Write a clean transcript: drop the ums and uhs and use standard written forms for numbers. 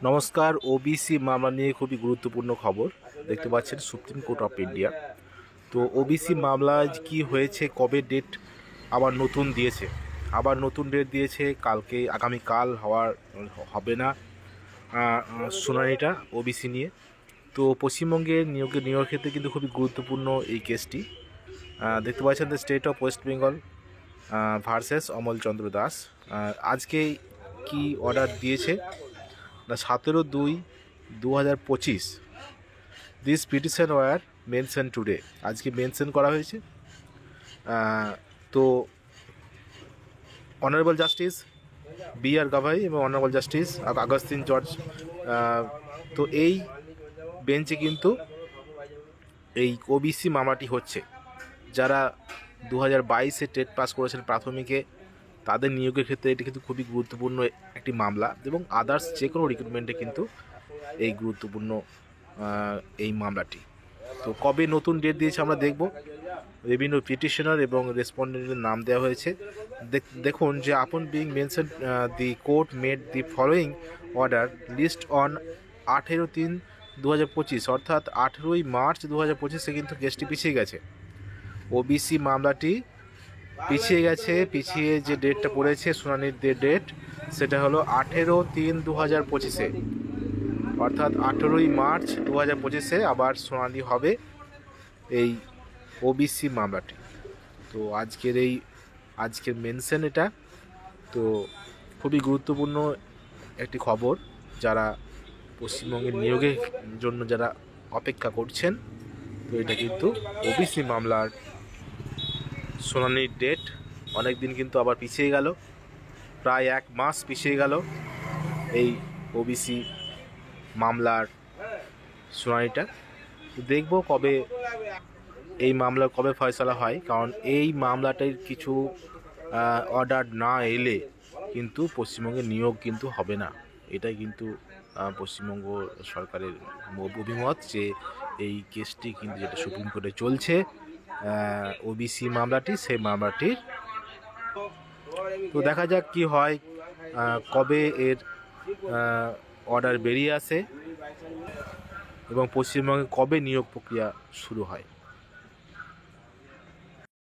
নমস্কার। ওবিসি মামলা নিয়ে খুবই গুরুত্বপূর্ণ খবর দেখতে পাচ্ছেন সুপ্রিম কোর্ট অফ ইন্ডিয়া। তো ওবিসি মামলায় কি হয়েছে, কবে ডেট আবার নতুন দিয়েছে, কালকে আগামীকাল হবে না শুনানিটা ওবিসি নিয়ে। তো পশ্চিমবঙ্গের নিয়োগের ক্ষেত্রে কিন্তু খুবই গুরুত্বপূর্ণ এই কেসটি। দেখতে পাচ্ছেন the state of West Bengal versus Amal Chandra Das. আজকে কি অর্ডার দিয়েছে না 17/2/2025 this petition were mention today, আজকে মেনশন করা হয়েছে। তো অনারেবল জাস্টিস বি.আর. গাভাই এবং অনারেবল জাস্টিস আগস্তিন জর্জ, তো এই বেঞ্চে কিন্তু এই ওবিসি মামলাটি হচ্ছে। যারা 2022-এ টেট পাস করেছেন প্রাথমিকে, তাদের নিয়োগের ক্ষেত্রে এটি কিন্তু খুবই গুরুত্বপূর্ণ একটি মামলা, এবং আদার্স যে কোনো রিক্রুটমেন্টে কিন্তু এই গুরুত্বপূর্ণ এই মামলাটি। তো কবে নতুন ডেট দিয়েছে আমরা দেখব। বিভিন্ন পিটিশনার এবং রেসপন্ডেন্টের নাম দেওয়া হয়েছে। দেখুন যে upon being mention the court made the following order list on 18/3/2025, অর্থাৎ 18ই মার্চ 2025-এ কিন্তু কেসটি পিছিয়ে গেছে। ওবিসি মামলাটি পিছিয়ে যে ডেটটা পড়েছে শুনানির ডেট, সেটা হলো 18/3/2025-এ, অর্থাৎ 18ই মার্চ 2025-এ আবার শুনানি হবে এই ওবিসি মামলাটি। তো আজকের মেনশন এটা। তো খুবই গুরুত্বপূর্ণ একটি খবর, যারা পশ্চিমবঙ্গের নিয়োগের জন্য যারা অপেক্ষা করছেন। তো এটা কিন্তু ওবিসি মামলার শুনানির ডেট অনেক দিন কিন্তু আবার পিছিয়ে গেল, প্রায় 1 মাস পিছিয়ে গেল এই ওবিসি মামলার শুনানিটা। দেখব কবে এই মামলা ফয়সালা হয়, কারণ এই মামলাটির কিছু অর্ডার না এলে কিন্তু পশ্চিমবঙ্গে নিয়োগ কিন্তু হবে না। এটাই কিন্তু পশ্চিমবঙ্গ সরকারের অভিমত, যে এই কেসটি কিন্তু যেটা সুপ্রিম কোর্টে চলছে ওবিসি মামলাটি, সেই মামলাটির। তো দেখা যাক কি হয়, কবে এর অর্ডার বেরিয়ে আসে এবং পশ্চিমবঙ্গে কবে নিয়োগ প্রক্রিয়া শুরু হয়।